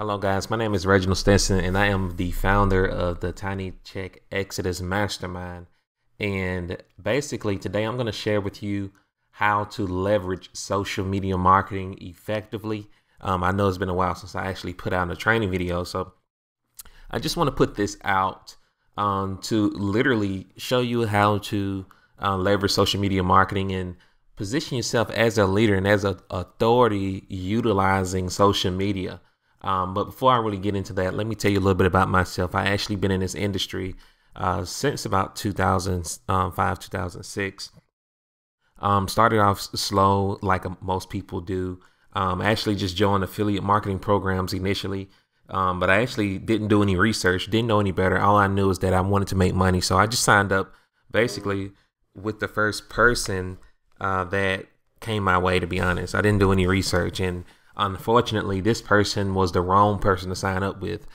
Hello guys, my name is Reginald Stinson and I am the founder of the Tiny Check Exodus Mastermind. And basically today I'm going to share with you how to leverage social media marketing effectively. I know it's been a while since I actually put out a training video, so I just want to put this out to literally show you how to leverage social media marketing and position yourself as a leader and as an authority utilizing social media. But before I really get into that, let me tell you a little bit about myself. I actually been in this industry since about 2005, 2006. Started off slow like most people do. I actually just joined affiliate marketing programs initially, but I actually didn't do any research, didn't know any better. All I knew is that I wanted to make money. So I just signed up basically with the first person that came my way, to be honest. I didn't do any research, and unfortunately, this person was the wrong person to sign up with.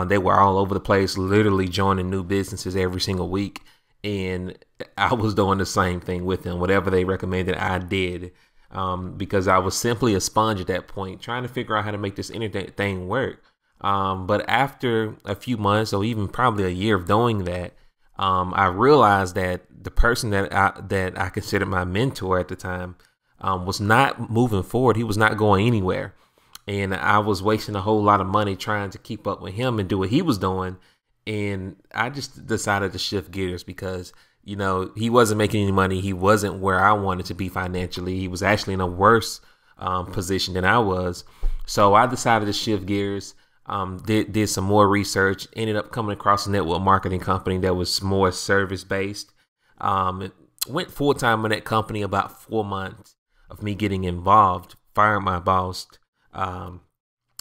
They were all over the place, literally joining new businesses every single week. And I was doing the same thing with them. Whatever they recommended, I did, because I was simply a sponge at that point, trying to figure out how to make this internet thing work. But after a few months or even probably a year of doing that, I realized that the person that I considered my mentor at the time was not moving forward. He was not going anywhere. And I was wasting a whole lot of money trying to keep up with him and do what he was doing. And I just decided to shift gears because, you know, he wasn't making any money. He wasn't where I wanted to be financially. He was actually in a worse position than I was. So I decided to shift gears, did some more research, ended up coming across a network marketing company that was more service based. Went full time in that company about 4 months of me getting involved, fired my boss,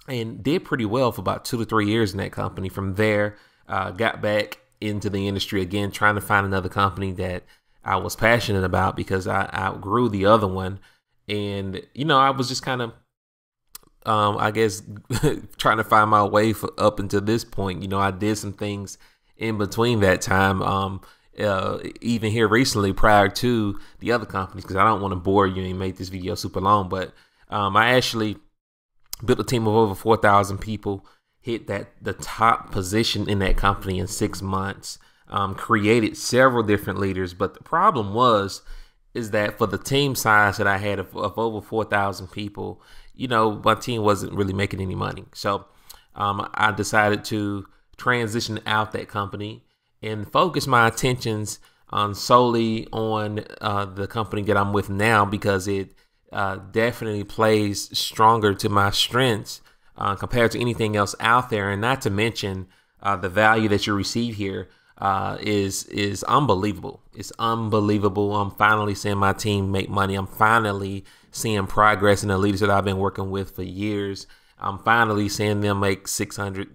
and did pretty well for about 2 to 3 years in that company. From there, got back into the industry again, trying to find another company that I was passionate about because I outgrew the other one. And, you know, I was just kind of, I guess, trying to find my way up until this point. You know, I did some things in between that time. Even here recently prior to the other companies, because I don't want to bore you and make this video super long, but I actually built a team of over 4,000 people, hit the top position in that company in 6 months, created several different leaders. But the problem is that for the team size that I had of over 4,000 people, you know, my team wasn't really making any money. So I decided to transition out that company and focus my attentions solely on the company that I'm with now, because it definitely plays stronger to my strengths compared to anything else out there. And not to mention the value that you receive here is unbelievable. It's unbelievable. I'm finally seeing my team make money. I'm finally seeing progress in the leaders that I've been working with for years. I'm finally seeing them make $600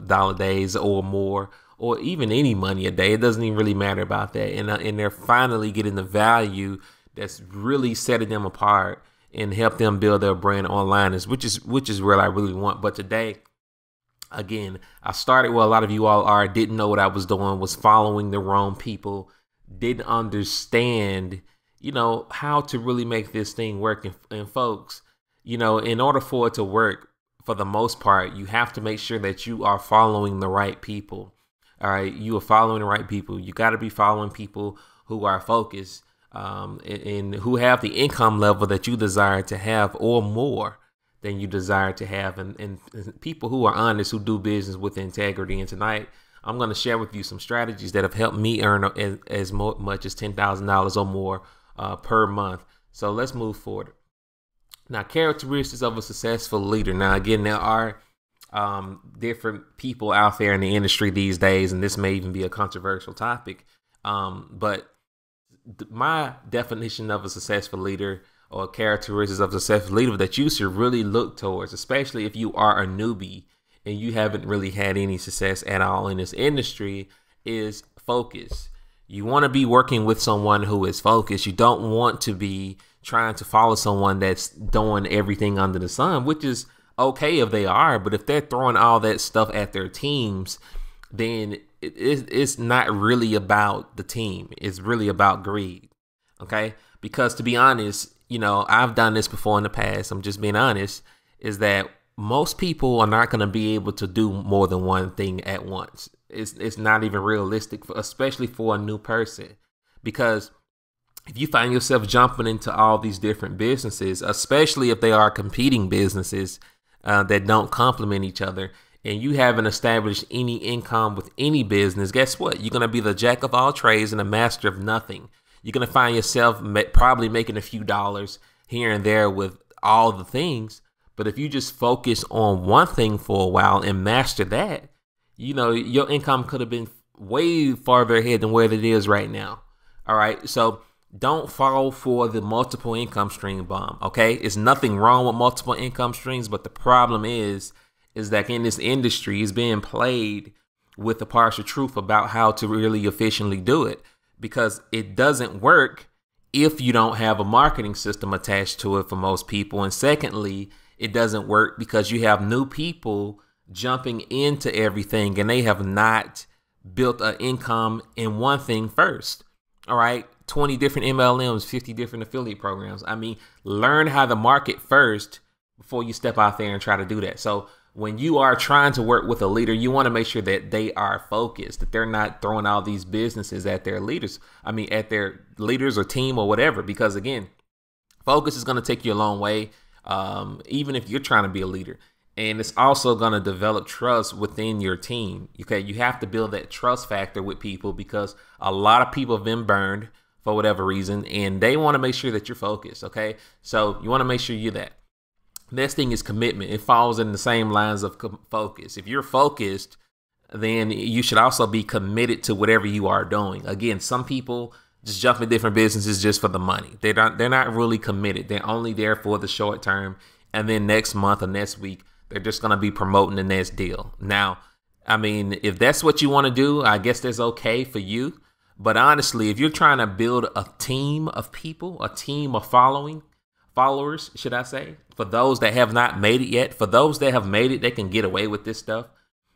dollar days or more, or even any money a day. It doesn't even really matter about that. And they're finally getting the value that's really setting them apart and help them build their brand online, which is where I really want. But today, again, I started where a lot of you all are, didn't know what I was doing, was following the wrong people, didn't understand, you know, how to really make this thing work. And folks, you know, in order for it to work, for the most part, you have to make sure that you are following the right people. All right, you are following the right people. You got to be following people who are focused and who have the income level that you desire to have or more than you desire to have, and people who are honest, who do business with integrity. And tonight, I'm going to share with you some strategies that have helped me earn as much as $10,000 or more per month. So let's move forward. Now, characteristics of a successful leader. Now, again, there are different people out there in the industry these days, and this may even be a controversial topic. But my definition of a successful leader, or characteristics of a successful leader that you should really look towards, especially if you are a newbie and you haven't really had any success at all in this industry, is focus. You want to be working with someone who is focused. You don't want to be trying to follow someone that's doing everything under the sun, which is okay if they are, but if they're throwing all that stuff at their teams, then it's not really about the team. It's really about greed. Okay? Because to be honest, you know, I've done this before in the past. I'm just being honest, is that most people are not going to be able to do more than one thing at once. It's not even realistic, especially for a new person, because if you find yourself jumping into all these different businesses, especially if they are competing businesses that don't complement each other, and you haven't established any income with any business, guess what? You're going to be the jack of all trades and a master of nothing. You're going to find yourself probably making a few dollars here and there with all the things. But if you just focus on one thing for a while and master that, your income could have been way farther ahead than where it is right now. All right. So don't fall for the multiple income stream bomb. OK, it's nothing wrong with multiple income streams. But the problem is that in this industry is being played with the partial truth about how to really efficiently do it, because it doesn't work if you don't have a marketing system attached to it for most people. And secondly, it doesn't work because you have new people jumping into everything and they have not built an income in one thing first. All right. 20 different MLMs, 50 different affiliate programs. I mean, learn how to market first before you step out there and try to do that. So when you are trying to work with a leader, you want to make sure that they are focused, that they're not throwing all these businesses at their leaders. At their leaders or team or whatever, because again, focus is going to take you a long way. Even if you're trying to be a leader, and it's also going to develop trust within your team. Okay. You have to build that trust factor with people, because a lot of people have been burned for whatever reason, and they want to make sure that you're focused. Okay. So you want to make sure you're that. Next thing is commitment. It falls in the same lines of focus. If you're focused, then you should also be committed to whatever you are doing. Again, some people just jump in different businesses just for the money. They're not really committed. They're only there for the short term. And then next month or next week, they're just going to be promoting the next deal. Now, if that's what you want to do, I guess that's okay for you. But honestly, if you're trying to build a team of people, a team of followers, should I say, for those that have not made it yet, for those that have made it, they can get away with this stuff.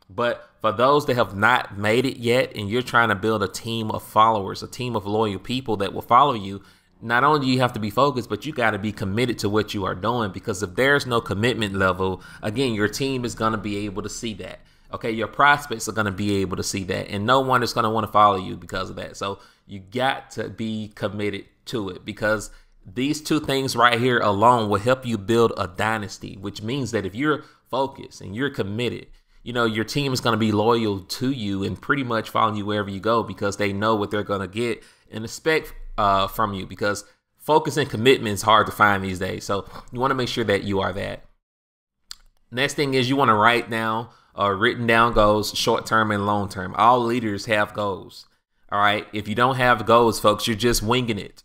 But for those that have not made it yet, and you're trying to build a team of followers, a team of loyal people that will follow you, not only do you have to be focused, but you got to be committed to what you are doing, because if there's no commitment level, again, your team is going to be able to see that. Okay, your prospects are going to be able to see that, and no one is going to want to follow you because of that. So you got to be committed to it, because these two things right here alone will help you build a dynasty, which means that if you're focused and you're committed, your team is going to be loyal to you and pretty much follow you wherever you go, because they know what they're going to get and expect from you, because focus and commitment is hard to find these days. So you want to make sure that you are that. Next thing is you want to write down written down goals, short term and long term. All leaders have goals. All right. If you don't have goals, folks, you're just winging it.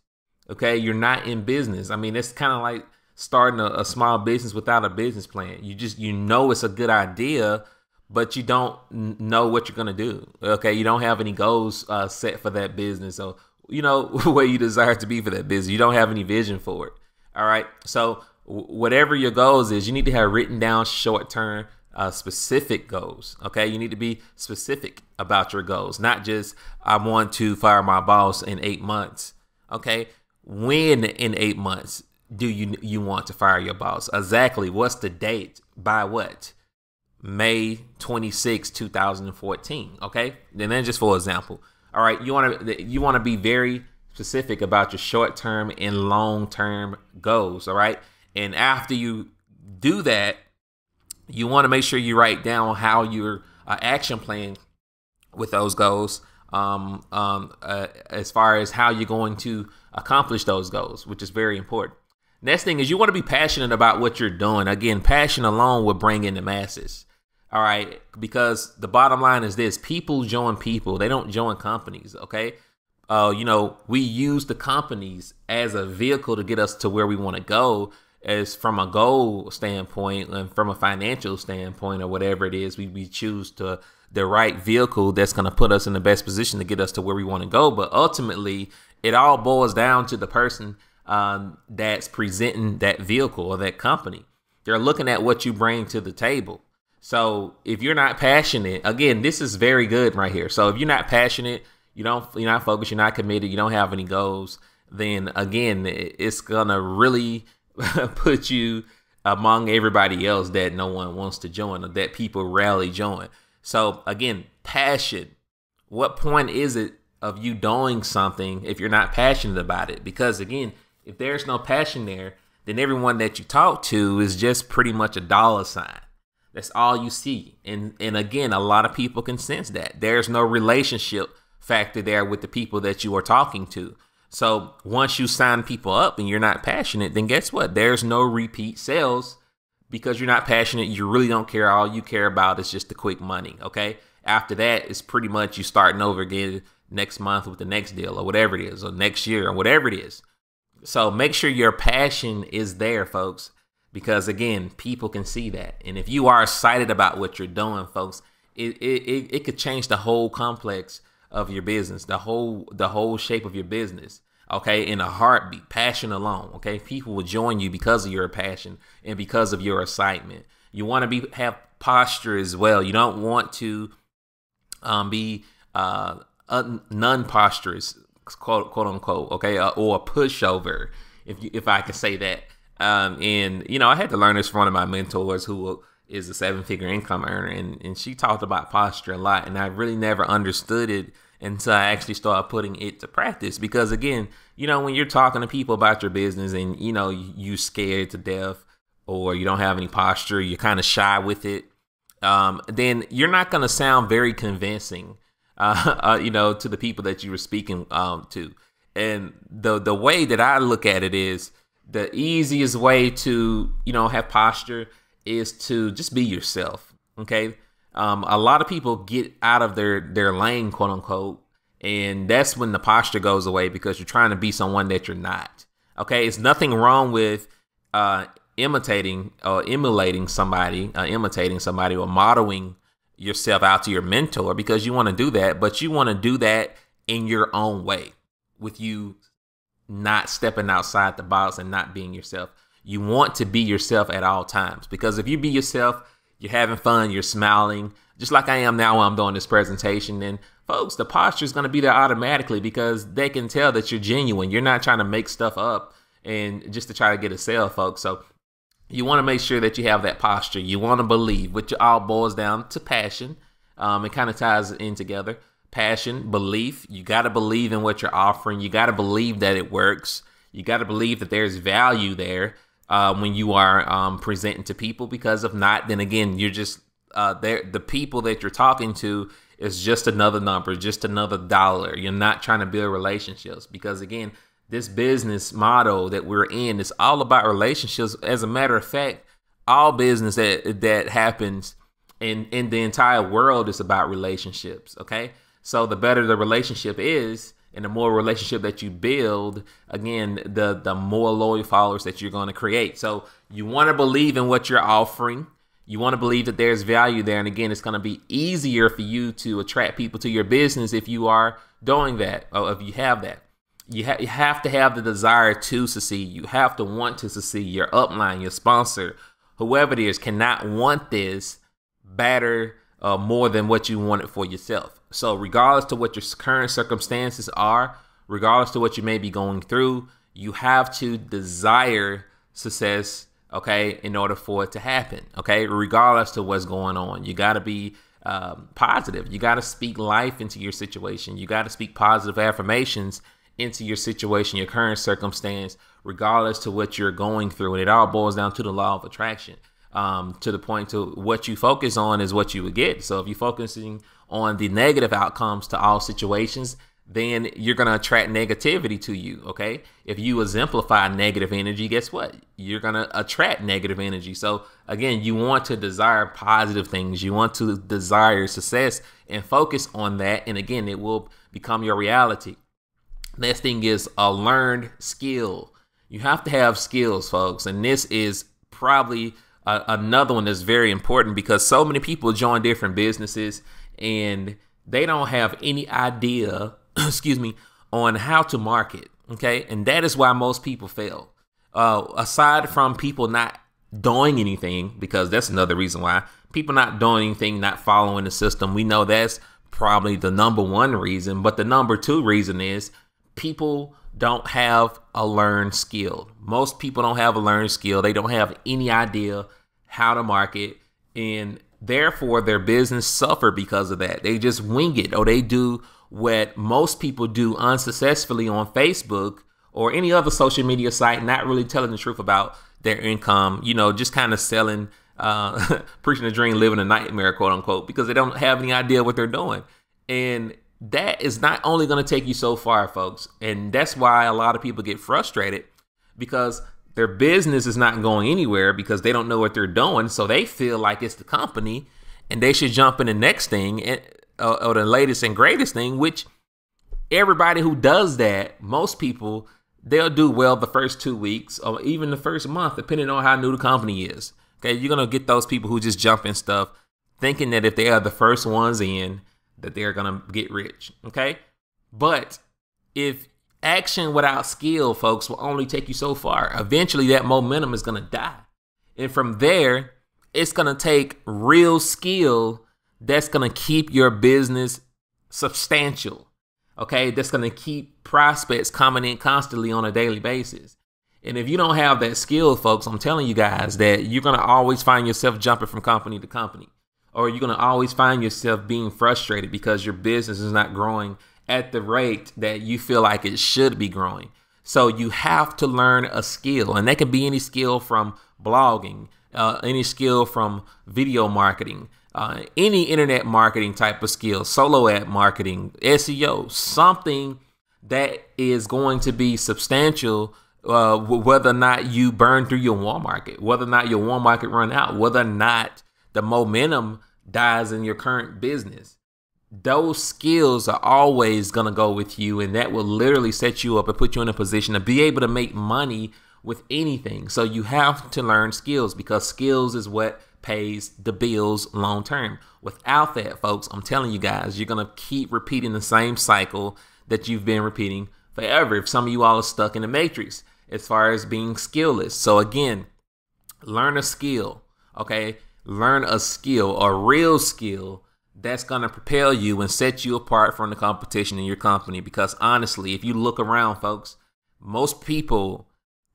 Okay. You're not in business. It's kind of like starting a small business without a business plan. It's a good idea, but you don't know what you're going to do. Okay. You don't have any goals set for that business. So, where you desire to be for that business. You don't have any vision for it. All right. So whatever your goals is, you need to have written down short term, specific goals. Okay. You need to be specific about your goals, not just, I want to fire my boss in 8 months. Okay. When in 8 months do you want to fire your boss? Exactly. What's the date? By what? May 26, 2014. Okay. And then just for example, all right, you want to be very specific about your short-term and long-term goals, all right? And after you do that, you want to make sure you write down how your action plan with those goals, as far as how you're going to accomplish those goals, which is very important. Next thing is you want to be passionate about what you're doing. Again, passion alone will bring in the masses. All right, because the bottom line is this: people join people. They don't join companies. Okay. We use the companies as a vehicle to get us to where we want to go, as from a goal standpoint and from a financial standpoint or whatever it is. We choose the right vehicle that's going to put us in the best position to get us to where we want to go. But ultimately, it all boils down to the person that's presenting that vehicle or that company. They're looking at what you bring to the table. So if you're not passionate, again, this is very good right here. So if you're not passionate, you're not focused, you're not committed, you don't have any goals, then again, it's gonna really put you among everybody else that no one wants to join or that people rarely join. So again, passion. What point is it of you doing something if you're not passionate about it? Because again, if there's no passion there, then everyone that you talk to is just pretty much a dollar sign. That's all you see. And again, a lot of people can sense that. There's no relationship factor there with the people that you are talking to. So once you sign people up and you're not passionate, then guess what? There's no repeat sales because you're not passionate. You really don't care. All you care about is just the quick money. Okay. After that, it's pretty much you starting over again next month with the next deal or whatever it is, or next year or whatever it is. So make sure your passion is there, folks, because again, people can see that. And if you are excited about what you're doing, folks, it could change the whole complex of your business, the whole shape of your business. Okay, in a heartbeat. Passion alone. Okay, people will join you because of your passion and because of your excitement. You want to have posture as well. You don't want to be non-posturous, quote unquote. Okay, or a pushover, if I can say that. And you know, I had to learn this from one of my mentors who is a 7-figure income earner, and she talked about posture a lot, and I really never understood it until I actually started putting it to practice. Because again, you know, when you're talking to people about your business and, you know, you scared to death or you don't have any posture, you're kind of shy with it, then you're not going to sound very convincing, you know, to the people that you were speaking to. And the way that I look at it is the easiest way to, you know, have posture is to just be yourself. Okay. A lot of people get out of their lane, quote unquote, and that's when the posture goes away because you're trying to be someone that you're not. Okay, it's nothing wrong with imitating somebody or modeling yourself out to your mentor because you want to do that, but you want to do that in your own way with you not stepping outside the box and not being yourself. You want to be yourself at all times because if you be yourself, you're having fun, you're smiling, just like I am now when I'm doing this presentation. And folks, the posture is going to be there automatically because they can tell that you're genuine. You're not trying to make stuff up and just to try to get a sale, folks. So you want to make sure that you have that posture. You want to believe, which all boils down to passion. It kind of ties in together. Passion, belief. You got to believe in what you're offering. You got to believe that it works. You got to believe that there's value there. When you are presenting to people, because if not, then again, you're just the people that you're talking to is just another number, just another dollar. You're not trying to build relationships because again, this business model that we're in is all about relationships. As a matter of fact, all business that happens in the entire world is about relationships. Okay, so the better the relationship is, and the more relationship that you build, again, the more loyal followers that you're going to create. So you want to believe in what you're offering. You want to believe that there's value there. And again, it's going to be easier for you to attract people to your business if you are doing that, or if you have that. You have to have the desire to succeed. You have to want to succeed. Your upline, your sponsor, whoever it is, cannot want this better more than what you want it for yourself. So regardless to what your current circumstances are, regardless to what you may be going through, you have to desire success, okay, in order for it to happen, okay, regardless to what's going on. You got to be positive. You got to speak life into your situation. You got to speak positive affirmations into your situation, your current circumstance, regardless to what you're going through. And it all boils down to the law of attraction. To the point to what you focus on is what you would get. So if you're focusing on the negative outcomes to all situations, then you're going to attract negativity to you. Okay. If you exemplify negative energy, guess what? You're going to attract negative energy. So again, you want to desire positive things. You want to desire success and focus on that. And again, it will become your reality. Next thing is a learned skill. You have to have skills, folks. And this is probably another one that's very important because so many people join different businesses and they don't have any idea, excuse me, on how to market. Okay. And that is why most people fail. Aside from people not doing anything, because that's another reason why people not doing anything, not following the system. We know that's probably the number one reason. But the number two reason is people don't have a learned skill. Most people don't have a learned skill. They don't have any idea how to market, and therefore their business suffer because of that. They just wing it, or they do what most people do unsuccessfully on Facebook or any other social media site, not really telling the truth about their income, just kind of selling, preaching a dream, living a nightmare, quote unquote, because they don't have any idea what they're doing. And that is not only going to take you so far, folks. And that's why a lot of people get frustrated, because their business is not going anywhere because they don't know what they're doing. So they feel like it's the company and they should jump in the next thing, or the latest and greatest thing, which everybody who does that, most people, they'll do well the first 2 weeks or even the first month, depending on how new the company is. Okay, you're going to get those people who just jump in stuff thinking that if they are the first ones in, that they're going to get rich. Okay, but if action without skill, folks, will only take you so far. Eventually, that momentum is going to die. And from there, it's going to take real skill that's going to keep your business substantial. Okay, that's going to keep prospects coming in constantly on a daily basis. And if you don't have that skill, folks, I'm telling you guys that you're going to always find yourself jumping from company to company, or you're going to always find yourself being frustrated because your business is not growing at the rate that you feel like it should be growing. So you have to learn a skill, and that can be any skill from blogging, any skill from video marketing, any internet marketing type of skill, solo ad marketing, SEO, something that is going to be substantial, whether or not you burn through your warm market, whether or not your warm market run out, whether or not the momentum dies in your current business. Those skills are always going to go with you, and that will literally set you up and put you in a position to be able to make money with anything. So you have to learn skills, because skills is what pays the bills long term. Without that, folks, I'm telling you guys, you're going to keep repeating the same cycle that you've been repeating forever. If some of you all are stuck in the matrix as far as being skillless. So again, learn a skill, okay? Learn a skill, a real skill that's going to propel you and set you apart from the competition in your company. Because honestly, if you look around, folks, most people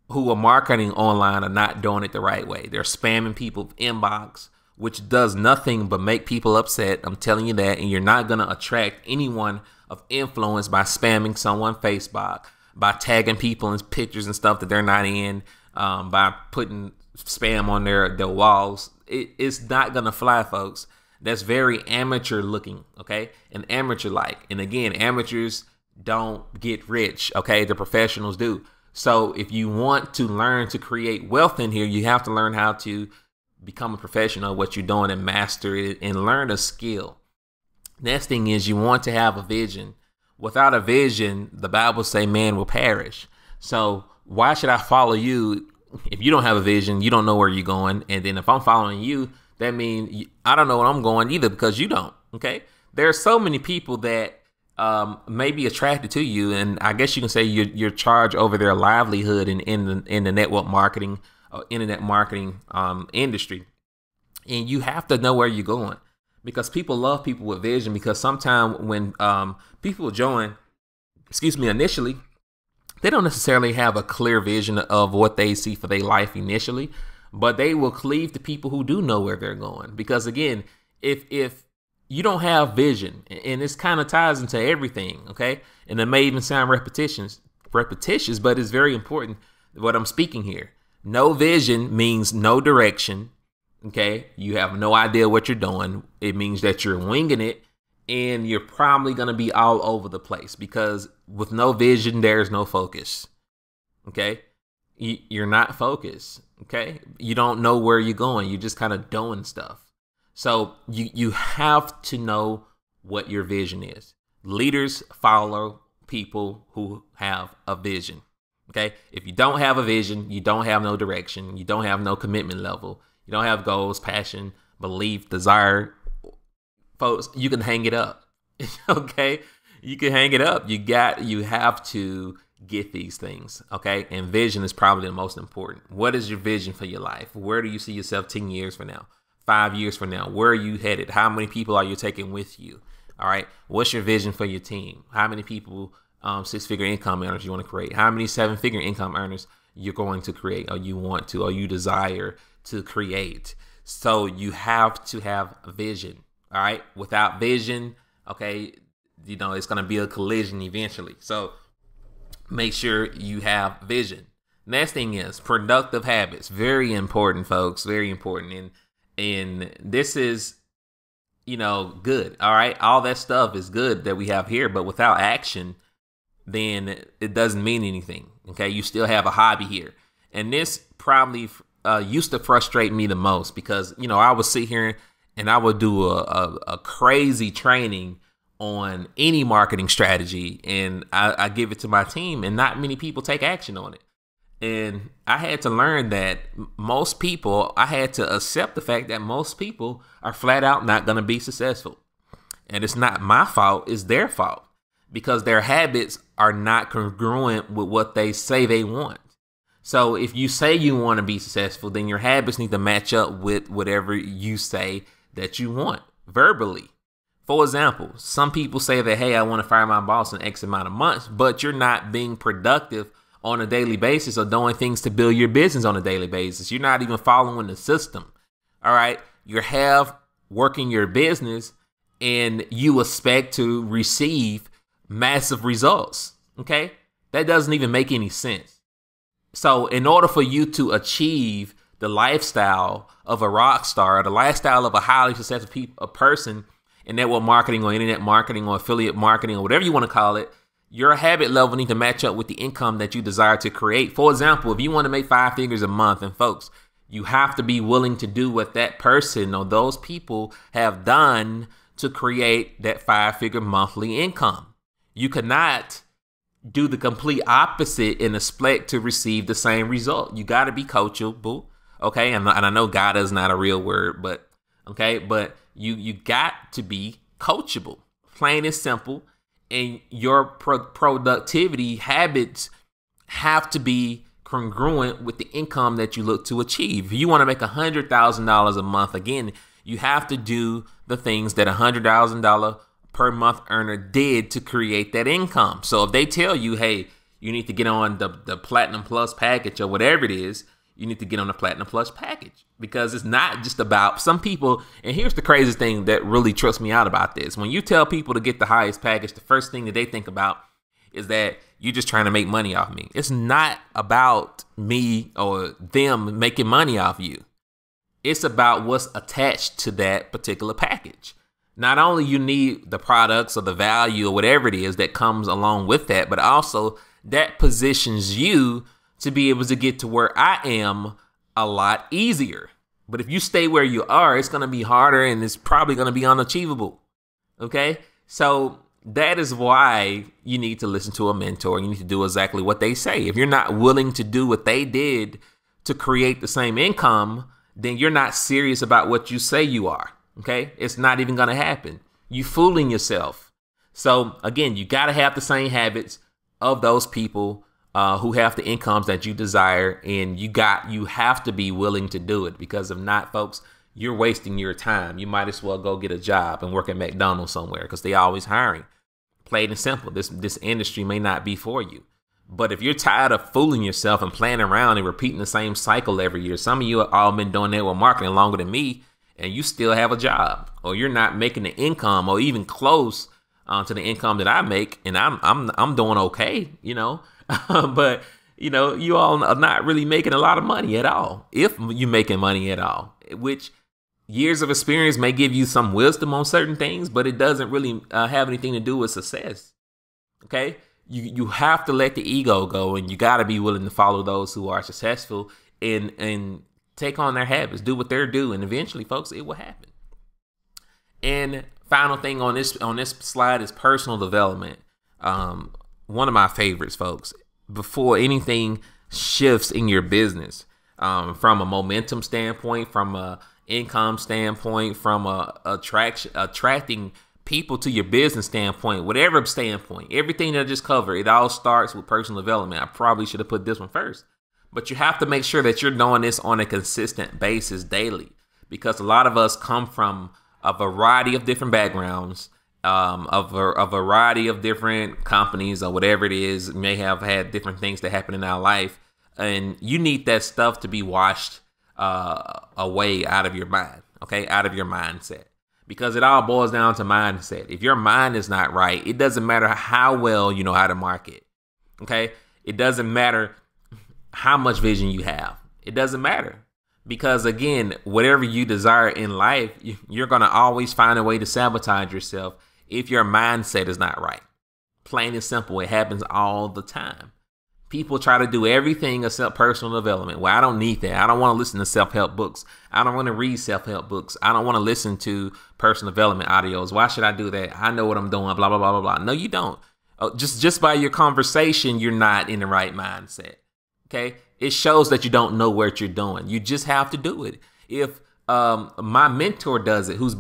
who are marketing online are not doing it the right way. They're spamming people's inbox, which does nothing but make people upset. I'm telling you that. And you're not going to attract anyone of influence by spamming someone Facebook, by tagging people in pictures and stuff that they're not in, by putting spam on their walls. It's not going to fly, folks. That's very amateur looking, okay? And amateur like. And again, amateurs don't get rich, okay? The professionals do. So if you want to learn to create wealth in here, you have to learn how to become a professional at what you're doing and master it and learn a skill. Next thing is you want to have a vision. Without a vision, the Bible say man will perish. So why should I follow you if you don't have a vision? You don't know where you're going. And then if I'm following you, that means I don't know where I'm going either, because you don't. Okay. There are so many people that may be attracted to you, and I guess you can say you're charged over their livelihood in the network marketing, internet marketing industry, and you have to know where you're going, because people love people with vision. Because sometimes when people join, initially, they don't necessarily have a clear vision of what they see for their life initially, but they will cleave to people who do know where they're going. Because again, if you don't have vision, and this kind of ties into everything, okay? And it may even sound repetitious, but it's very important what I'm speaking here. No vision means no direction, okay? You have no idea what you're doing. It means that you're winging it, and you're probably going to be all over the place, because with no vision, there's no focus, okay? You're not focused, okay? You don't know where you're going. You're just kind of doing stuff. So you have to know what your vision is. Leaders follow people who have a vision, okay? If you don't have a vision, you don't have no direction. You don't have no commitment level. You don't have goals, passion, belief, desire. Folks, you can hang it up, okay? You can hang it up. You have to get these things, okay? And vision is probably the most important. What is your vision for your life? Where do you see yourself 10 years from now? 5 years from now? Where are you headed? How many people are you taking with you? All right. What's your vision for your team? How many people six-figure income earners you want to create? How many seven-figure income earners you're going to create, or you want to, or you desire to create? So you have to have a vision. All right. Without vision, okay, it's going to be a collision eventually. So make sure you have vision. Next thing is productive habits. Very important, folks. Very important. And this is, good. All right. All that stuff is good that we have here, but without action, then it doesn't mean anything. Okay. You still have a hobby here. And this probably used to frustrate me the most because, I would sit here and I would do a crazy training on any marketing strategy, and I give it to my team, and not many people take action on it. And I had to learn that I had to accept the fact that most people are flat out not going to be successful. And it's not my fault, it's their fault, because their habits are not congruent with what they say they want. So if you say you want to be successful, then your habits need to match up with whatever you say that you want verbally. For example, some people say that, hey, I want to fire my boss in X amount of months, but you're not being productive on a daily basis or doing things to build your business on a daily basis. You're not even following the system. All right. You have working your business and you expect to receive massive results. Okay. That doesn't even make any sense. So in order for you to achieve the lifestyle of a rock star, the lifestyle of a highly successful person in network marketing or internet marketing or affiliate marketing or whatever you want to call it, your habit level needs to match up with the income that you desire to create. For example, if you want to make 5 figures a month, and folks, you have to be willing to do what that person or those people have done to create that 5-figure monthly income. You cannot do the complete opposite and expect to receive the same result. You got to be coachable. Okay. And I know God is not a real word, but you got to be coachable, plain and simple. And your productivity habits have to be congruent with the income that you look to achieve. If you want to make $100,000 a month, again, you have to do the things that $100,000 per month earner did to create that income. So if they tell you, hey, you need to get on the Platinum Plus package or whatever it is, you need to get on the Platinum Plus package, because it's not just about some people. And here's the craziest thing that really trips me out about this. When you tell people to get the highest package, the first thing that they think about is that you're just trying to make money off me. It's not about me or them making money off you. It's about what's attached to that particular package. Not only you need the products or the value or whatever it is that comes along with that, but also that positions you to be able to get to where I am a lot easier. But if you stay where you are, it's going to be harder and it's probably going to be unachievable. Okay? So that is why you need to listen to a mentor. You need to do exactly what they say. If you're not willing to do what they did to create the same income, then you're not serious about what you say you are. Okay? It's not even going to happen. You fooling yourself. So again, you got to have the same habits of those people who have the incomes that you desire, and you have to be willing to do it, because if not, folks, you're wasting your time. You might as well go get a job and work at McDonald's somewhere, because they're always hiring. Plain and simple. This industry may not be for you. But if you're tired of fooling yourself and playing around and repeating the same cycle every year, some of you have all been doing network marketing longer than me, and you still have a job, or you're not making the income or even close to the income that I make, and I'm doing okay, but you all are not really making a lot of money at all, if you're making money at all, which years of experience may give you some wisdom on certain things, but it doesn't really have anything to do with success. Okay. You have to let the ego go, and you got to be willing to follow those who are successful and take on their habits, do what they're doing, and eventually, folks, it will happen. And final thing on this slide is personal development. One of my favorites, folks. Before anything shifts in your business, from a momentum standpoint, from a income standpoint, from a attracting people to your business standpoint, whatever standpoint, everything that I just covered, it all starts with personal development. I probably should have put this one first, but you have to make sure that you're doing this on a consistent basis daily, because a lot of us come from a variety of different backgrounds, a variety of different companies or whatever it is, may have had different things that happen in our life. And you need that stuff to be washed away out of your mind, okay? Out of your mindset. Because it all boils down to mindset. If your mind is not right, it doesn't matter how well you know how to market, okay? It doesn't matter how much vision you have. It doesn't matter. Because again, whatever you desire in life, you're going to always find a way to sabotage yourself if your mindset is not right. Plain and simple, it happens all the time. People try to do everything except personal development. Well, I don't need that. I don't want to listen to self-help books. I don't want to read self-help books. I don't want to listen to personal development audios. Why should I do that? I know what I'm doing, blah, blah, blah, blah, blah. No, you don't. Just by your conversation, you're not in the right mindset. Okay? It shows that you don't know what you're doing. You just have to do it. If my mentor does it, who's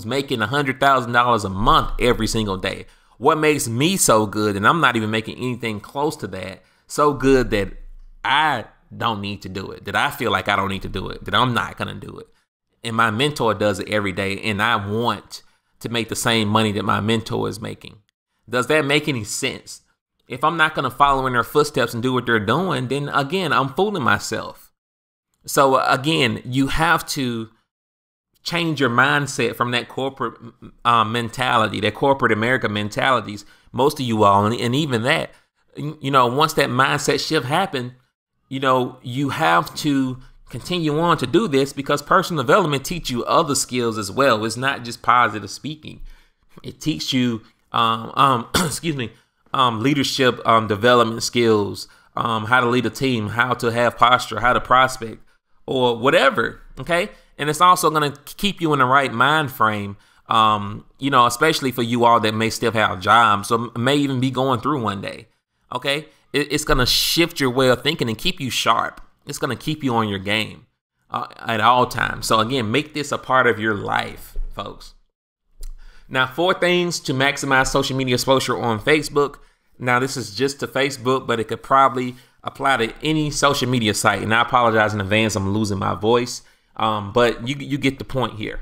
making $100,000 a month every single day, what makes me so good, and I'm not even making anything close to that, so good that I don't need to do it, that I feel like I don't need to do it, that I'm not going to do it. And my mentor does it every day, and I want to make the same money that my mentor is making. Does that make any sense? If I'm not going to follow in their footsteps and do what they're doing, then again, I'm fooling myself. So again, you have to change your mindset from that corporate mentality, that corporate America mentalities, most of you all, and even that, once that mindset shift happened, you have to continue on to do this because personal development teach you other skills as well. It's not just positive speaking. It teaches you, leadership development skills, how to lead a team, how to have posture, how to prospect, or whatever, okay? And it's also going to keep you in the right mind frame, especially for you all that may still have jobs or may even be going through one day, okay? It's going to shift your way of thinking and keep you sharp. It's going to keep you on your game at all times. So again, make this a part of your life, folks. Now, 4 things to maximize social media exposure on Facebook. Now, this is just to Facebook, but it could probably apply to any social media site. And I apologize in advance, I'm losing my voice. But you get the point here.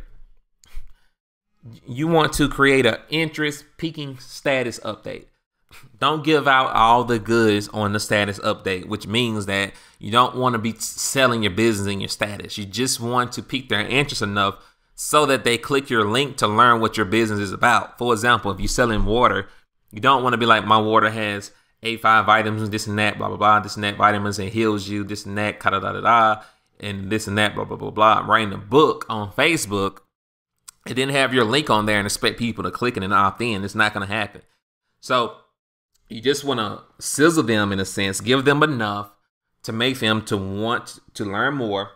You want to create an interest-piquing status update. Don't give out all the goods on the status update, which means that you don't want to be selling your business and your status. You just want to pique their interest enough so that they click your link to learn what your business is about. For example, if you're selling water, you don't want to be like, my water has A5 vitamins, this and that, blah, blah, blah, this and that vitamins, and heals you, this and that, da-da-da-da-da, and this and that, blah, blah, blah, blah. I'm writing a book on Facebook and then have your link on there and expect people to click it and opt in. It's not going to happen. So you just want to sizzle them in a sense, give them enough to make them to want to learn more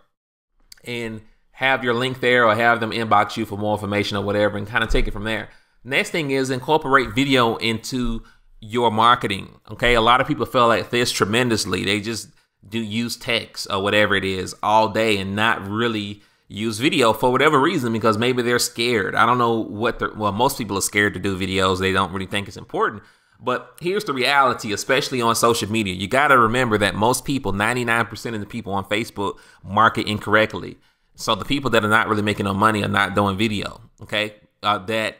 and have your link there or have them inbox you for more information or whatever and kind of take it from there. Next thing is incorporate video into your marketing. Okay. A lot of people feel like this tremendously. They just use text or whatever it is all day and not really use video for whatever reason, because maybe they're scared. I don't know most people are scared to do videos. They don't really think it's important. But here's the reality, especially on social media. You got to remember that most people, 99% of the people on Facebook, market incorrectly. So the people that are not really making no money are not doing video. Okay. That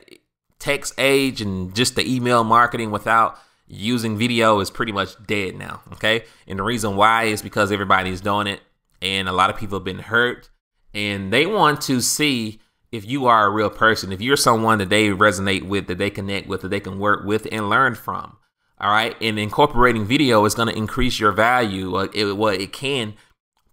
text age and just the email marketing without using video is pretty much dead now. Okay. And the reason why is because everybody's doing it and a lot of people have been hurt and they want to see if you are a real person, if you're someone that they resonate with, that they connect with, that they can work with and learn from. All right. And incorporating video is going to increase your value. It can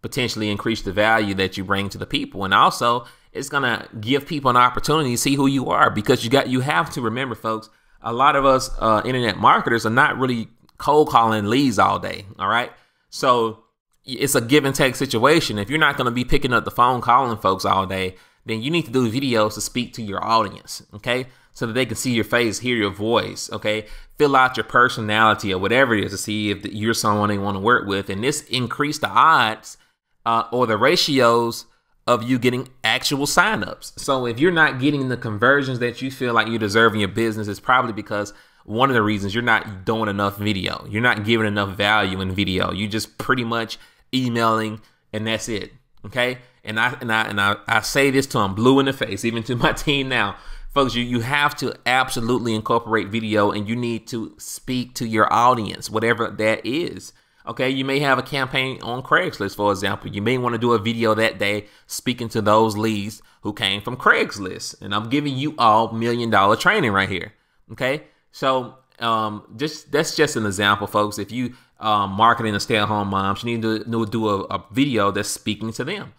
potentially increase the value that you bring to the people. And also it's going to give people an opportunity to see who you are, because you have to remember, folks, a lot of us internet marketers are not really cold calling leads all day. All right. So it's a give and take situation. If you're not going to be picking up the phone calling folks all day, then you need to do videos to speak to your audience. Okay. So that they can see your face, hear your voice. Okay. Fill out your personality or whatever it is to see if you're someone they want to work with. And this increase the odds or the ratios of you getting actual signups. So if you're not getting the conversions that you feel like you deserve in your business, it's probably because one of the reasons you're not doing enough video. You're not giving enough value in video. You just pretty much emailing and that's it. Okay. And I say this till I'm blue in the face, even to my team now. folks, you have to absolutely incorporate video, and you need to speak to your audience, whatever that is. Okay, you may have a campaign on Craigslist, for example. You may want to do a video that day speaking to those leads who came from Craigslist. And I'm giving you all $1 million training right here. Okay, so that's just an example, folks. If you marketing a stay-at-home mom, you need to do a video that's speaking to them.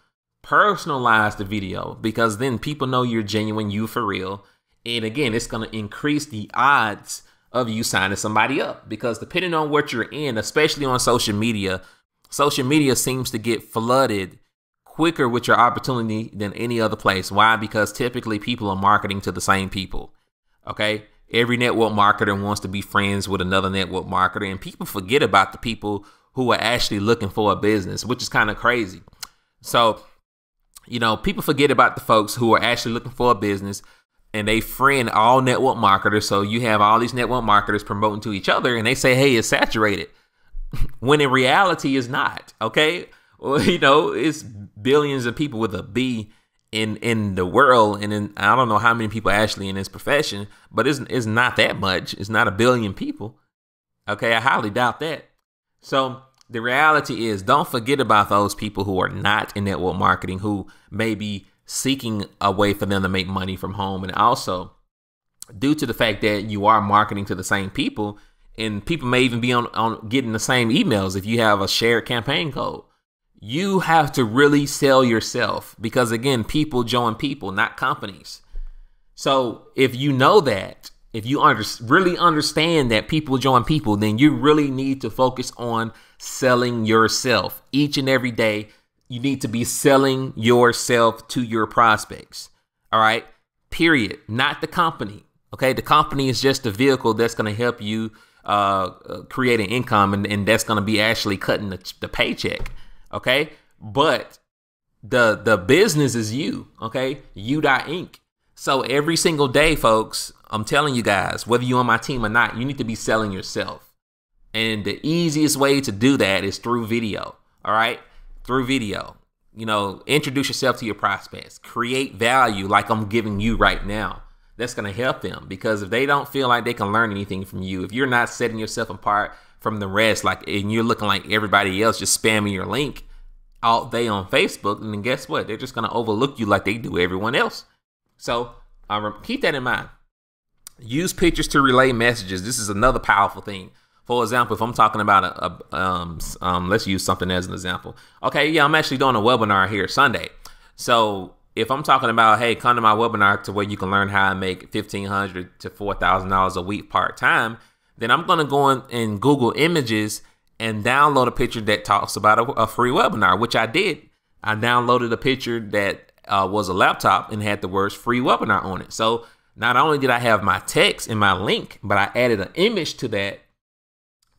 Personalize the video, because then people know you're genuine, you for real. And again, it's going to increase the odds of you signing somebody up, because depending on what you're in, especially on social media seems to get flooded quicker with your opportunity than any other place. Why? Because typically people are marketing to the same people. Okay, every network marketer wants to be friends with another network marketer, and people forget about the people who are actually looking for a business, which is kind of crazy. So, people forget about the folks who are actually looking for a business, and they friend all network marketers. So you have all these network marketers promoting to each other, and they say, hey, it's saturated, when in reality it's not. Okay, well, it's billions of people with a B in the world, and then I don't know how many people actually in this profession, but it's not that much. It's not 1 billion people. Okay, I highly doubt that. So the reality is, don't forget about those people who are not in network marketing, who may be seeking a way for them to make money from home. And also, due to the fact that you are marketing to the same people, and people may even be on getting the same emails if you have a shared campaign code, you have to really sell yourself, because again, people join people, not companies. So if you know that, if you really understand that people join people, then you really need to focus on selling yourself each and every day. You need to be selling yourself to your prospects. All right. Period. Not the company. Okay. The company is just a vehicle that's going to help you create an income, and that's going to be actually cutting the paycheck. Okay. But the business is you. Okay. You.Inc. So every single day, folks, I'm telling you guys, whether you're on my team or not, you need to be selling yourself. And the easiest way to do that is through video. All right. Through video, introduce yourself to your prospects, create value like I'm giving you right now. That's going to help them, because if they don't feel like they can learn anything from you, if you're not setting yourself apart from the rest, and you're looking like everybody else, just spamming your link all day on Facebook, then guess what? They're just going to overlook you like they do everyone else. So keep that in mind. Use pictures to relay messages. This is another powerful thing. For example, if I'm talking about let's use something as an example. Okay, yeah, I'm actually doing a webinar here Sunday. So if I'm talking about, hey, come to my webinar to where you can learn how to make $1,500 to $4,000 a week part-time, then I'm going to go in Google Images and download a picture that talks about a free webinar, which I did. I downloaded a picture that was a laptop and had the words free webinar on it. So not only did I have my text and my link, but I added an image to that,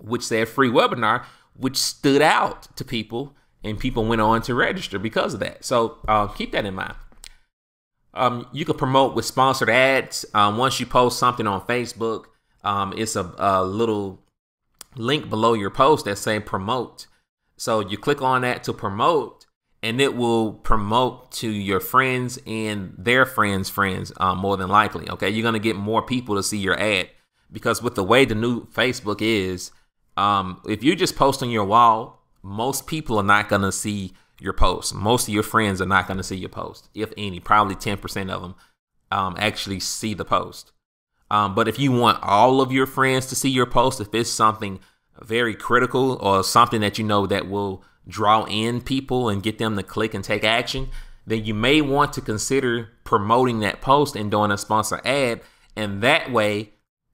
which said free webinar, which stood out to people, and people went on to register because of that. So keep that in mind. You can promote with sponsored ads. Once you post something on Facebook, it's a little link below your post that say promote. So you click on that to promote, and it will promote to your friends and their friends' friends, more than likely. Okay, you're gonna get more people to see your ad, because with the way the new Facebook is, if you just post on your wall, most people are not going to see your post. Most of your friends are not going to see your post, if any. Probably 10% of them actually see the post. But if you want all of your friends to see your post, if it's something very critical or something that that will draw in people and get them to click and take action, then you may want to consider promoting that post and doing a sponsor ad. And that way,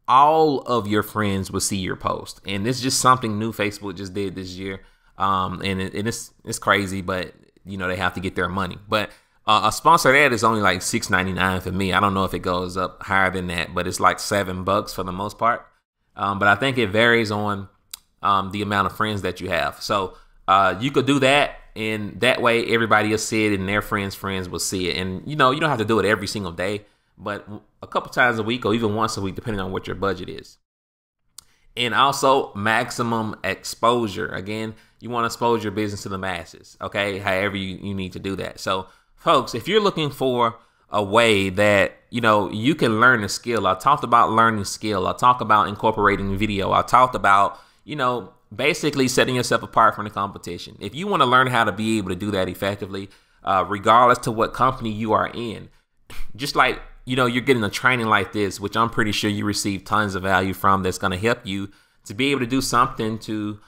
all of your friends will see your post. And it's just something new Facebook just did this year. And it's crazy, but they have to get their money. But a sponsored ad is only like $6.99 for me. I don't know if it goes up higher than that, but it's like $7 for the most part. But I think it varies on the amount of friends that you have. So you could do that, and that way everybody will see it, and their friends' friends will see it. And you don't have to do it every single day, but a couple times a week or even once a week, depending on what your budget is. And also maximum exposure. Again, you want to expose your business to the masses, okay? However you need to do that. So folks, if you're looking for a way that, you can learn a skill. I talked about learning skill. I talked about incorporating video. I talked about, basically setting yourself apart from the competition. If you want to learn how to be able to do that effectively, regardless to what company you are in, just like, you're getting a training like this, which I'm pretty sure you receive tons of value from, that's going to help you to be able to do something to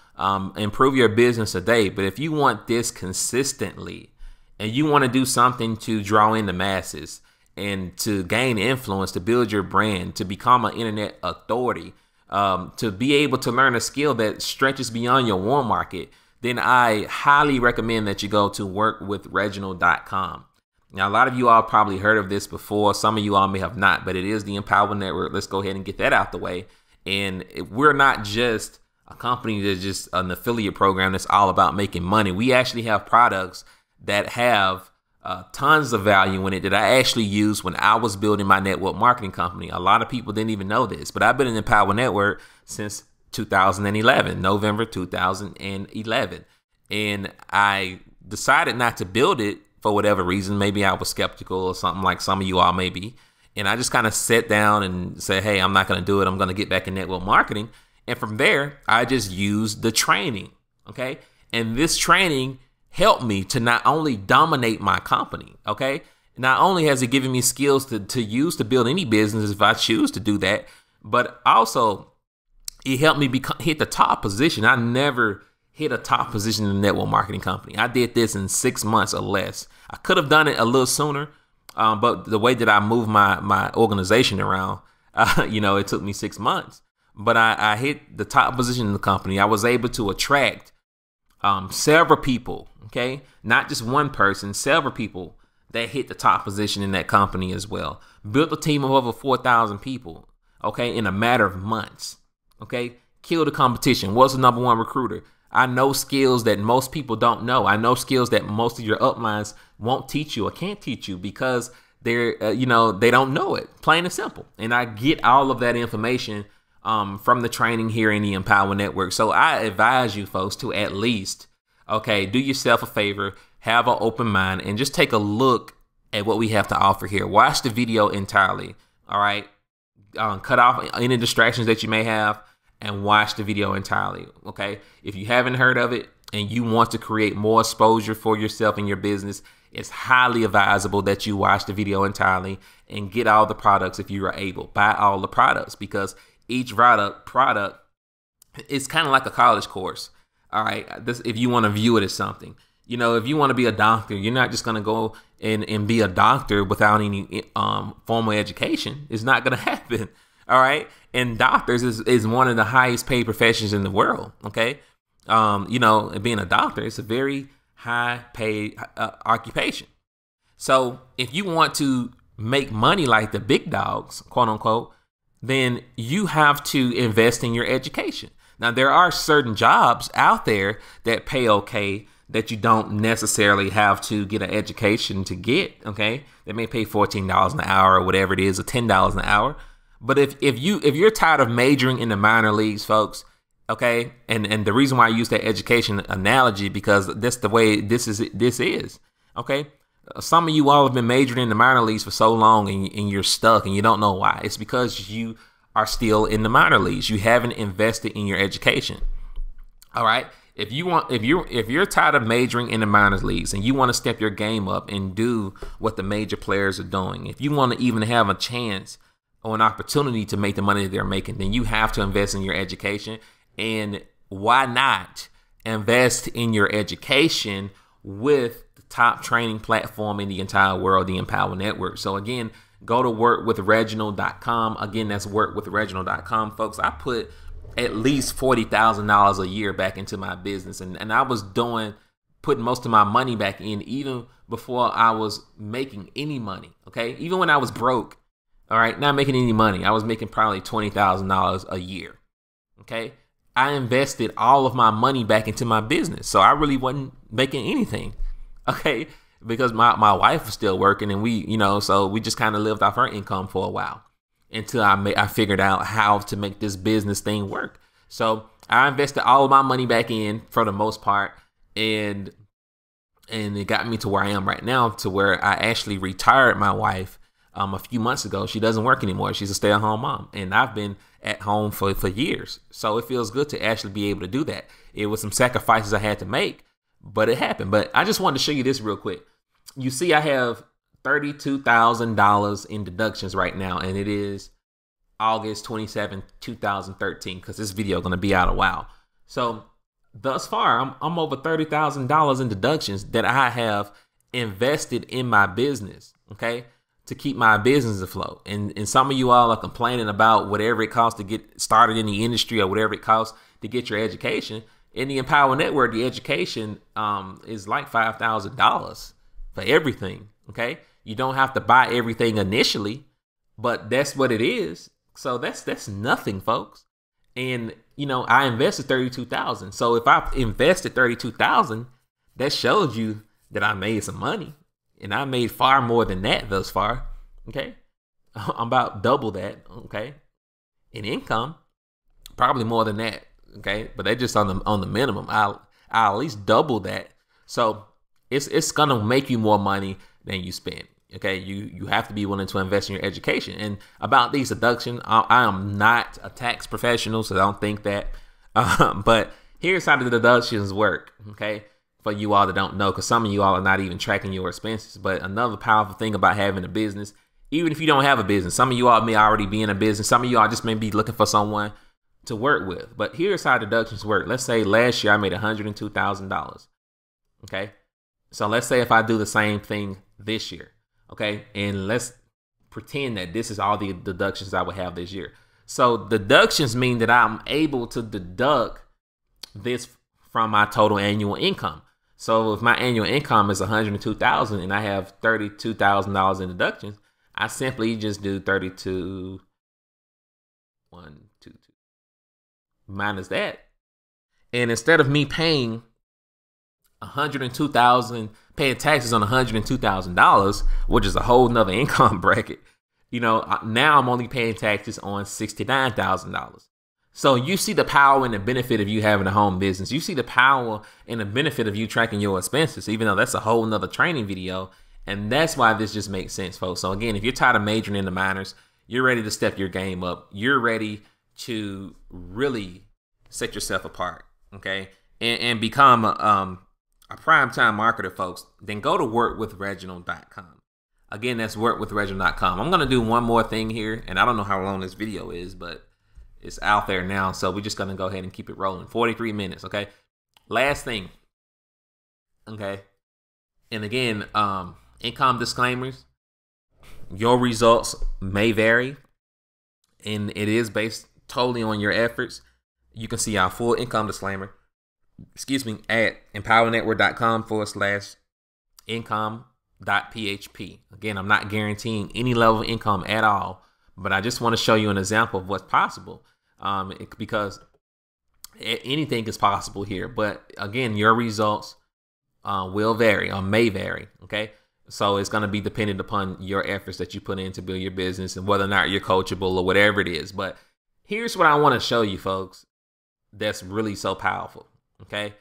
improve your business a day. But if you want this consistently and you want to do something to draw in the masses and to gain influence, to build your brand, to become an internet authority, to be able to learn a skill that stretches beyond your warm market, then I highly recommend that you go to workwithreginald.com. Now, a lot of you all probably heard of this before. Some of you all may have not, but it is the Empower Network. Let's go ahead and get that out the way. And we're not just a company that's just an affiliate program that's all about making money. We actually have products that have tons of value in it that I actually used when I was building my network marketing company. A lot of people didn't even know this, but I've been in the Empower Network since 2011, November 2011. And I decided not to build it for whatever reason. Maybe I was skeptical or something, like some of you all may be. And I just kind of sat down and said, hey, I'm not going to do it. I'm going to get back in network marketing. And from there, I just used the training. Okay. And this training helped me to not only dominate my company. Okay. Not only has it given me skills to use to build any business if I choose to do that, but also it helped me hit the top position. I never hit a top position in the network marketing company. I did this in 6 months or less. I could have done it a little sooner, but the way that I moved my organization around, it took me 6 months. But I hit the top position in the company. I was able to attract several people, okay? Not just one person, several people that hit the top position in that company as well. Built a team of over 4,000 people, okay, in a matter of months, okay? Killed the competition, was the number one recruiter. I know skills that most people don't know. I know skills that most of your uplines won't teach you or can't teach you because they're, they don't know it, plain and simple. And I get all of that information from the training here in the Empower Network. So I advise you folks to at least, do yourself a favor, have an open mind, and just take a look at what we have to offer here. Watch the video entirely. All right. Cut off any distractions that you may have and watch the video entirely. Okay. If you haven't heard of it and you want to create more exposure for yourself and your business, it's highly advisable that you watch the video entirely and get all the products if you are able. Buy all the products because each product is kind of like a college course. All right. If you want to view it as something, if you want to be a doctor, you're not just going to go and be a doctor without any formal education. It's not going to happen. All right. And doctors is one of the highest paid professions in the world. Okay. Being a doctor, it's a very high paid occupation. So if you want to make money like the big dogs, quote unquote, then you have to invest in your education. Now, there are certain jobs out there that pay okay that you don't necessarily have to get an education to get. Okay. They may pay $14 an hour or whatever it is, or $10 an hour. But if you're tired of majoring in the minor leagues, folks, okay, and the reason why I use that education analogy because that's the way this is, okay. Some of you all have been majoring in the minor leagues for so long and you're stuck and you don't know why. It's because you are still in the minor leagues. You haven't invested in your education. All right. If you're tired of majoring in the minor leagues and you want to step your game up and do what the major players are doing, if you want to even have a chance or an opportunity to make the money that they're making, then you have to invest in your education. And why not invest in your education with the top training platform in the entire world, the Empower Network? So again, go to workwithreginald.com. Again, that's workwithreginald.com, folks. I put at least $40,000 a year back into my business. And I was putting most of my money back in even before I was making any money. Okay. Even when I was broke, all right, not making any money, I was making probably $20,000 a year. Okay. I invested all of my money back into my business. So I really wasn't making anything. Okay. Because my wife was still working and so we just kind of lived off her income for a while until I figured out how to make this business thing work. So I invested all of my money back in for the most part. And And it got me to where I am right now, to where I actually retired my wife a few months ago. She doesn't work anymore. She's a stay-at-home mom. And I've been at home for years. So it feels good to actually be able to do that. It was some sacrifices I had to make, but it happened. But I just wanted to show you this real quick. You see I have $32,000 in deductions right now, and it is August 27, 2013, because this video is going to be out a while. So thus far, I'm over $30,000 in deductions that I have invested in my business, okay, to keep my business afloat. And some of you all are complaining about whatever it costs to get started in the industry or whatever it costs to get your education. In the Empower Network, the education is like $5,000 for everything, okay? You don't have to buy everything initially, but that's what it is. So that's nothing, folks. And I invested $32,000. So if I invested $32,000, that shows you that I made some money, and I made far more than that thus far. Okay, I'm about double that. Okay, in income, probably more than that. Okay, but they're just on the minimum. I'll at least double that. So it's gonna make you more money than you spend. Okay, you have to be willing to invest in your education. And about these deductions, I am not a tax professional, so I don't think that. But here's how the deductions work, okay, for you all that don't know, because some of you all are not even tracking your expenses. But another powerful thing about having a business, even if you don't have a business, some of you all may already be in a business. Some of you all just may be looking for someone to work with. But here's how deductions work. Let's say last year I made $102,000. Okay, so let's say if I do the same thing this year. Okay, and let's pretend that this is all the deductions I would have this year. So deductions mean that I'm able to deduct this from my total annual income. So if my annual income is $102,000 and I have $32,000 in deductions, I simply just do 32, 1, 2, 2, minus that. And instead of me paying paying taxes on $102,000, which is a whole nother income bracket, now I'm only paying taxes on $69,000. So you see the power and the benefit of you having a home business. You see the power and the benefit of you tracking your expenses, even though that's a whole nother training video. And that's why this just makes sense, folks. So again, if you're tired of majoring in the minors, you're ready to step your game up. You're ready to really set yourself apart, okay, and become a primetime marketer, folks. Then go to workwithreginald.com. Again, that's workwithreginald.com. I'm going to do one more thing here, and I don't know how long this video is, but it's out there now, so we're just going to go ahead and keep it rolling. 43 minutes, okay? Last thing, okay? And again, income disclaimers. Your results may vary, and it is based totally on your efforts. You can see our full income disclaimer, at empowernetwork.com/income.php. Again, I'm not guaranteeing any level of income at all, but I just want to show you an example of what's possible, because anything is possible here. But again, your results will vary or may vary, okay? So it's going to be dependent upon your efforts that you put in to build your business and whether or not you're coachable or whatever it is. But here's what I want to show you, folks, that's really so powerful, okay?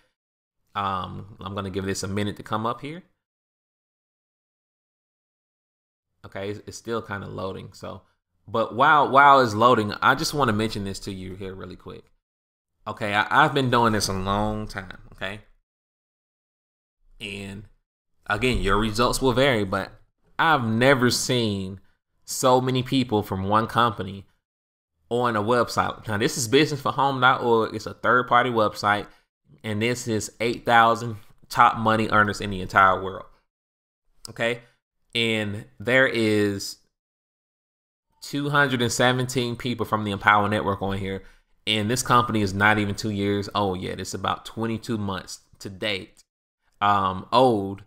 I'm going to give this a minute to come up here. Okay, it's still kind of loading. So, but while it's loading, I just want to mention this to you here really quick. Okay, I've been doing this a long time, okay? And again, your results will vary, but I've never seen so many people from one company on a website. Now, this is businessforhome.org. It's a third-party website, and this is 8,000 top money earners in the entire world. Okay? And there is 217 people from the Empower Network on here, and this company is not even 2 years old yet. It's about 22 months to date old.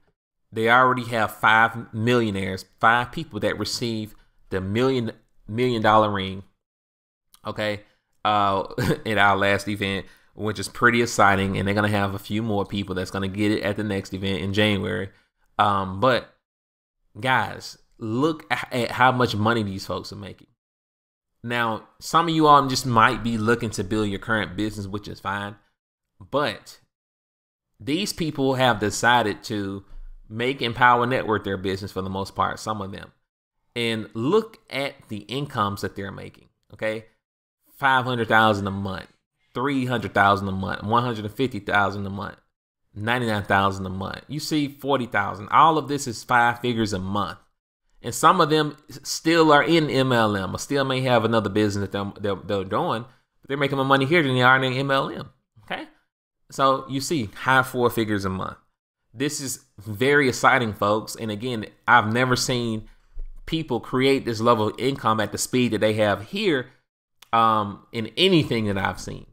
They already have 5 millionaires, 5 people that receive the $1 million ring, okay, at our last event, which is pretty exciting. And they're going to have a few more people that's going to get it at the next event in January. But guys, look at how much money these folks are making. Now, some of you all just might be looking to build your current business, which is fine. But these people have decided to make Empower Network their business for the most part, some of them. And look at the incomes that they're making, okay? $500,000 a month, $300,000 a month, $150,000 a month, $99,000 a month. You see $40,000. All of this is 5 figures a month. And some of them still are in MLM or still may have another business that they're doing, but they're making more money here than they are in MLM, okay? So you see high 4 figures a month. This is very exciting, folks. And again, I've never seen people create this level of income at the speed that they have here in anything that I've seen.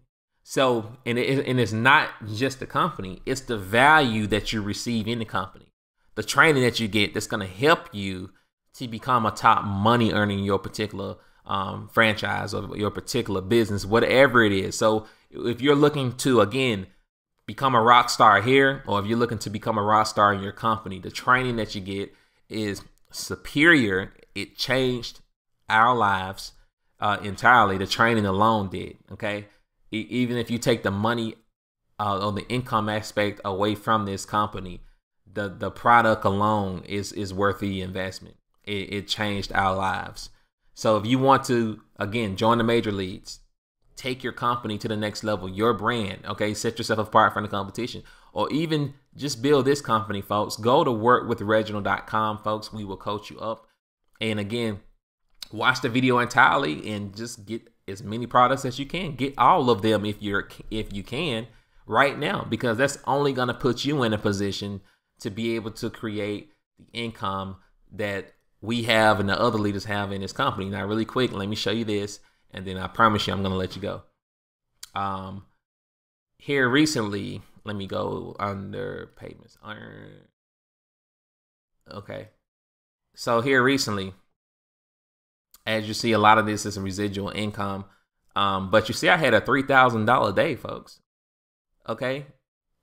So, and it's not just the company, it's the value that you receive in the company, the training that you get that's going to help you to become a top money earner in your particular franchise or your particular business, whatever it is. So if you're looking to, again, become a rock star here, or if you're looking to become a rock star in your company, the training that you get is superior. It changed our lives entirely. The training alone did, okay? Even if you take the money or the income aspect away from this company, the product alone is worth the investment. It changed our lives. So if you want to, again, join the major leagues, take your company to the next level, your brand, okay, set yourself apart from the competition, or even just build this company, folks, go to workwithreginald.com, folks. We will coach you up. And again, watch the video entirely and just get as many products as you can. Get all of them if you can right now, because that's only going to put you in a position to be able to create the income that we have and the other leaders have in this company. Now, really quick, let me show you this, and then I promise you I'm going to let you go. Here recently, let me go under payments. Okay. So here recently, as you see, a lot of this is a residual income. But you see, I had a $3,000 day, folks. Okay.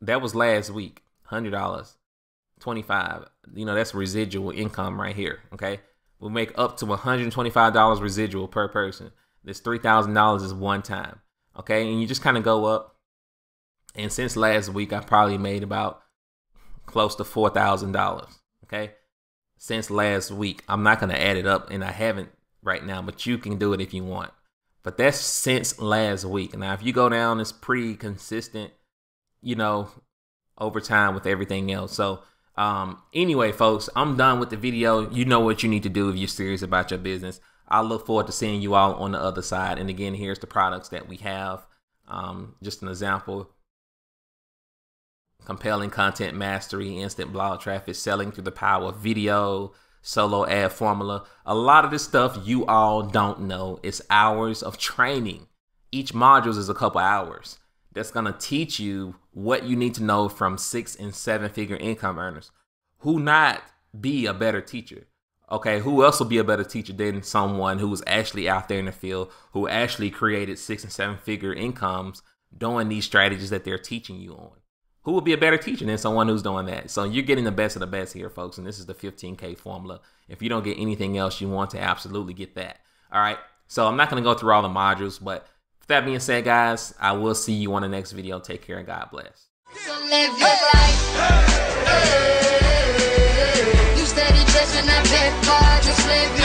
That was last week. $100, $25. You know, that's residual income right here. Okay. We'll make up to $125 residual per person. This $3,000 is one time. Okay. And you just kind of go up. And since last week, I probably made about close to $4,000. Okay. Since last week, I'm not going to add it up, and I haven't right now, but you can do it if you want. But that's since last week. Now, if you go down, it's pretty consistent, you know, over time with everything else. So anyway, folks, I'm done with the video. You know what you need to do if you're serious about your business. I look forward to seeing you all on the other side. And again, here's the products that we have. Just an example. Compelling content mastery, instant blog traffic, selling through the power of video, solo ad formula. A lot of this stuff you all don't know. It's hours of training. Each module is a couple hours. That's going to teach you what you need to know from 6- and 7-figure income earners. Who not be a better teacher? Okay, who else will be a better teacher than someone who was actually out there in the field, who actually created 6- and 7-figure incomes doing these strategies that they're teaching you on? Who will be a better teacher than someone who's doing that? So you're getting the best of the best here, folks. And this is the 15K formula. If you don't get anything else, you want to absolutely get that. All right. So I'm not going to go through all the modules, but with that being said, guys, I will see you on the next video. Take care and God bless. So live your life. You steady dressing that bed, just live your